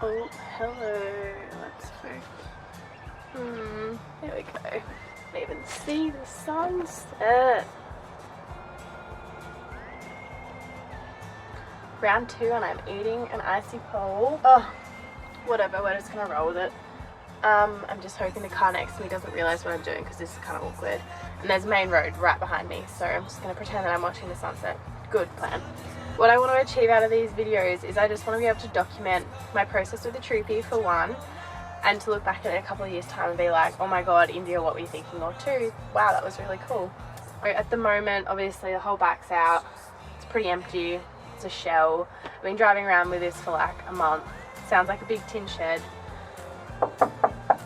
Oh, hello. Let's go. There we go. Can't even see the sunset. Round 2 and I'm eating an icy pole. Oh, whatever, we're just gonna roll with it. I'm just hoping the car next to me doesn't realise what I'm doing because this is kind of awkward. And there's a main road right behind me, so I'm just gonna pretend that I'm watching the sunset. Good plan. What I want to achieve out of these videos is I just want to be able to document my process with the Troopy for one, and to look back at it in a couple of years time and be like, oh my god, India, what were you thinking? Or two, wow, that was really cool. So at the moment, obviously the whole back's out. It's pretty empty. It's a shell. I've been driving around with this for like a month. Sounds like a big tin shed.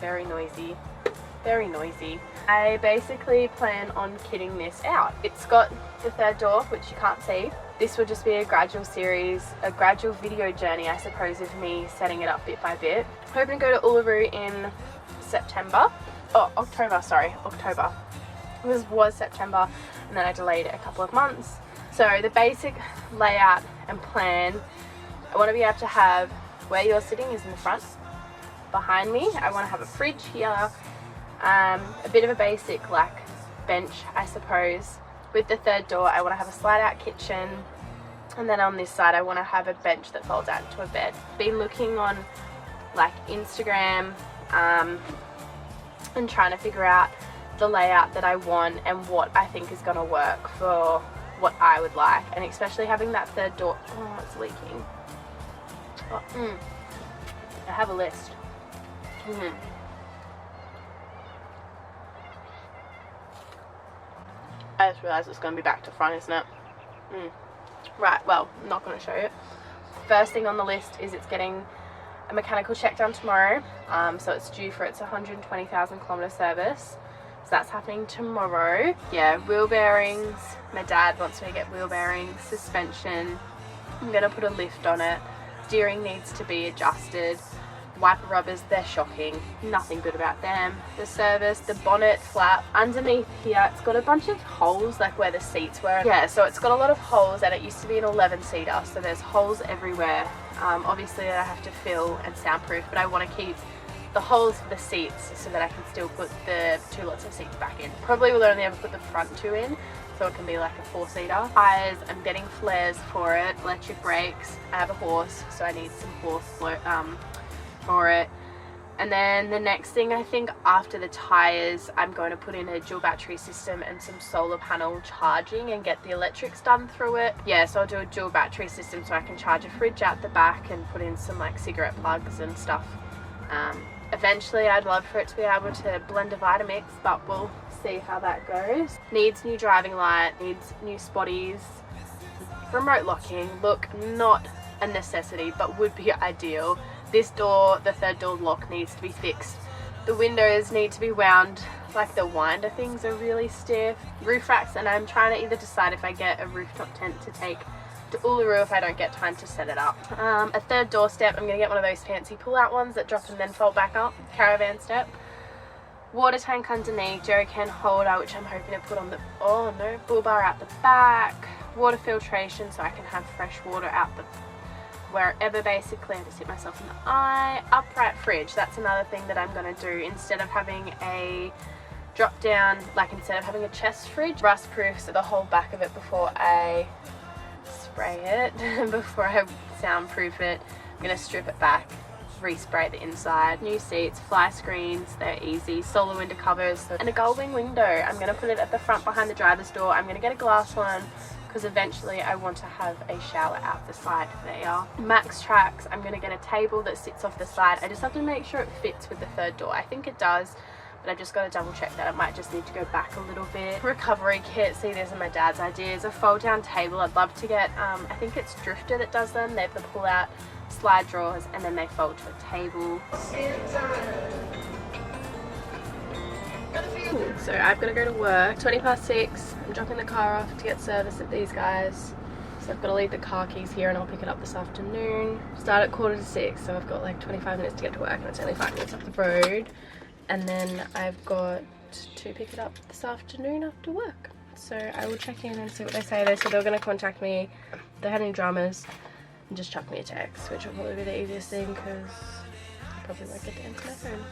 Very noisy. Very noisy. I basically plan on kitting this out. It's got the third door, which you can't see. This will just be a gradual series, a gradual video journey, I suppose, of me setting it up bit by bit. Hoping to go to Uluru in October. It was September, and then I delayed it a couple of months. So the basic layout and plan, I want to be able to have where you're sitting is in the front. Behind me, I want to have a fridge here, a bit of a basic like bench, I suppose. With the third door, I want to have a slide out kitchen, and then on this side I want to have a bench that folds out into a bed. Been looking on like Instagram and trying to figure out the layout that I want and what I think is going to work for what I would like, and especially having that third door. Oh, it's leaking. I have a list. I just realised it's going to be back to front, isn't it? Right, well, I'm not going to show you. First thing on the list is it's getting a mechanical check done tomorrow. So it's due for its 120,000 kilometre service. So that's happening tomorrow. Yeah, wheel bearings. My dad wants me to get wheel bearings, suspension. I'm going to put a lift on it. Steering needs to be adjusted. Wiper rubbers, they're shocking. Nothing good about them. The service, the bonnet flap. Underneath here, it's got a bunch of holes like where the seats were. Yeah, so it's got a lot of holes, and it used to be an 11-seater, so there's holes everywhere. Obviously I have to fill and soundproof, but I want to keep the holes for the seats so that I can still put the 2 lots of seats back in. Probably will only ever put the front 2 in, so it can be like a 4-seater. Tires, I'm getting flares for it. Electric brakes. I have a horse, so I need some horse for it. And then the next thing, I think after the tires, I'm going to put in a dual battery system and some solar panel charging and get the electrics done through it. Yeah, so I'll do a dual battery system so I can charge a fridge out the back and put in some like cigarette plugs and stuff. Eventually I'd love for it to be able to blend a Vitamix, but we'll see how that goes. Needs new driving light, needs new spotties, remote locking. Look, not a necessity, but would be ideal. This door, the third door lock, needs to be fixed. The windows need to be wound, like the winder things are really stiff. Roof racks, and I'm trying to either decide if I get a rooftop tent to take to Uluru if I don't get time to set it up. A third door step, I'm going to get one of those fancy pull-out ones that drop and then fold back up, caravan step. Water tank underneath, jerry can holder, which I'm hoping to put on the, bull bar out the back. Water filtration so I can have fresh water out the wherever, basically. I just hit myself in the eye. Upright fridge, that's another thing that I'm going to do. Instead of having a drop down, like instead of having a chest fridge, rust proof so the whole back of it before I spray it, before I soundproof it. I'm going to strip it back, respray the inside. New seats, fly screens, they're easy. Solar window covers, and a gull-wing window. I'm going to put it at the front behind the driver's door. I'm going to get a glass one because eventually I want to have a shower out the side there. Max tracks, I'm going to get a table that sits off the side. I just have to make sure it fits with the third door. I think it does, but I've just got to double check that. It might just need to go back a little bit. Recovery kit, see, these are my dad's ideas. A fold down table, I'd love to get, I think it's Drifter that does them. They have the pull out slide drawers and then they fold to a table. So I've got to go to work, 6:20. I'm dropping the car off to get service at these guys. So I've got to leave the car keys here and I'll pick it up this afternoon. Start at 5:45, so I've got like 25 minutes to get to work and it's only 5 minutes up the road. And then I've got to pick it up this afternoon after work. So I will check in and see what they say. They said they were going to contact me. They had any dramas. and just chuck me a text, which will probably be the easiest thing because I probably won't get to answer my phone.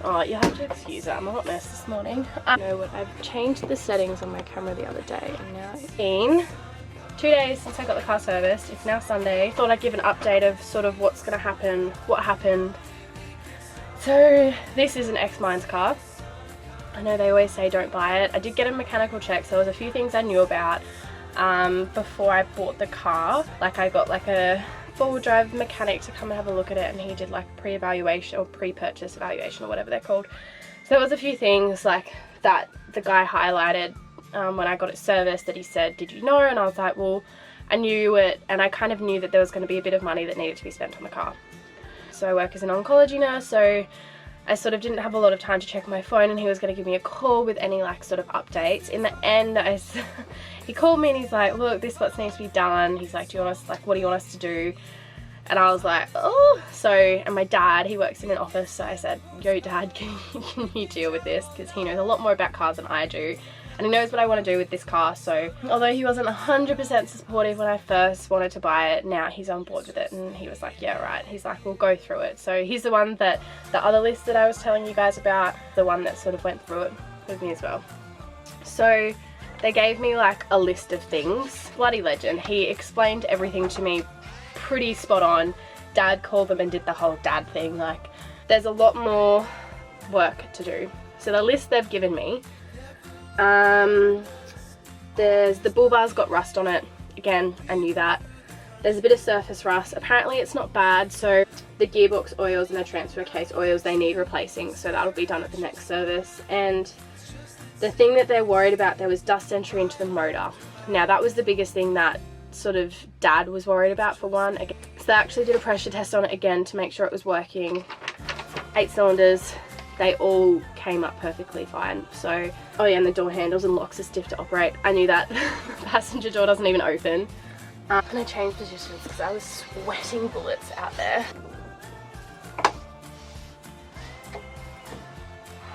Oh, you have to excuse it, I'm a hot mess this morning. You know what, I've changed the settings on my camera the other day, and now it's been 2 days since I got the car serviced. It's now Sunday. Thought I'd give an update of sort of what's gonna happen, what happened. So this is an ex-mine's car. I know they always say don't buy it. I did get a mechanical check, so there was a few things I knew about before I bought the car. Like I got like a four-wheel drive mechanic to come and have a look at it, and he did like pre-evaluation or pre-purchase evaluation or whatever they're called. So there was a few things like that the guy highlighted when I got it serviced that he said, did you know? And I was like, well, I knew it, and I kind of knew that there was going to be a bit of money that needed to be spent on the car. So I work as an oncology nurse, so I sort of didn't have a lot of time to check my phone, and he was going to give me a call with any like sort of updates. In the end, he called me and he's like, look, this is what needs to be done. He's like, do you want us, like, what do you want us to do? And I was like, oh. So, and my dad, he works in an office, so I said, yo dad, can you deal with this? Because he knows a lot more about cars than I do. And he knows what I want to do with this car. So although he wasn't 100% supportive when I first wanted to buy it, now he's on board with it, and he was like, yeah, right. He's like, we'll go through it. So he's the one that, the other list that I was telling you guys about, the one that sort of went through it with me as well. So they gave me like a list of things. Bloody legend. He explained everything to me pretty spot on. Dad called them and did the whole dad thing. Like, there's a lot more work to do. So the list they've given me, there's the bull bar's got rust on it. Again, I knew that. There's a bit of surface rust. Apparently it's not bad. So the gearbox oils and the transfer case oils, they need replacing. So that'll be done at the next service. And the thing that they're worried about, there was dust entry into the motor. Now that was the biggest thing that sort of Dad was worried about, for one. Again, so they actually did a pressure test on it again to make sure it was working. 8 cylinders. They all came up perfectly fine. So, oh yeah, and the door handles and locks are stiff to operate. I knew that. The passenger door doesn't even open. I'm gonna change positions because I was sweating bullets out there.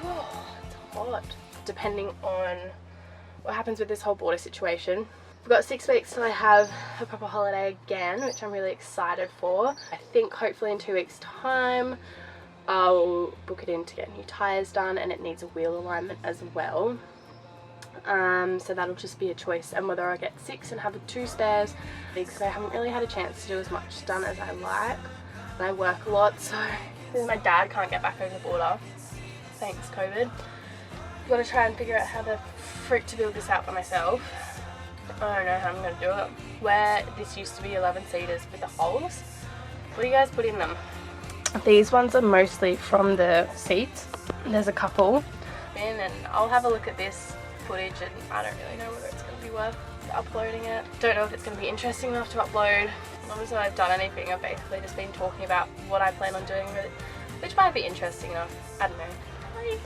Oh, it's hot. Depending on what happens with this whole border situation. We've got 6 weeks till I have a proper holiday again, which I'm really excited for. I think hopefully in 2 weeks' time, I'll book it in to get new tyres done, and it needs a wheel alignment as well. So that'll just be a choice, and whether I get 6 and have 2 spares, because I haven't really had a chance to do as much done as I like, and I work a lot, so my dad can't get back over the border. Thanks, COVID. I've got to try and figure out how the frick to build this out by myself. I don't know how I'm going to do it. Where this used to be 11 seaters with the holes, what do you guys put in them? These ones are mostly from the seats. There's a couple. And I'll have a look at this footage, and I don't really know whether it's going to be worth uploading it. Don't know if it's going to be interesting enough to upload. Not as though I've done anything. I've basically just been talking about what I plan on doing with it, which might be interesting enough. I don't know. Bye.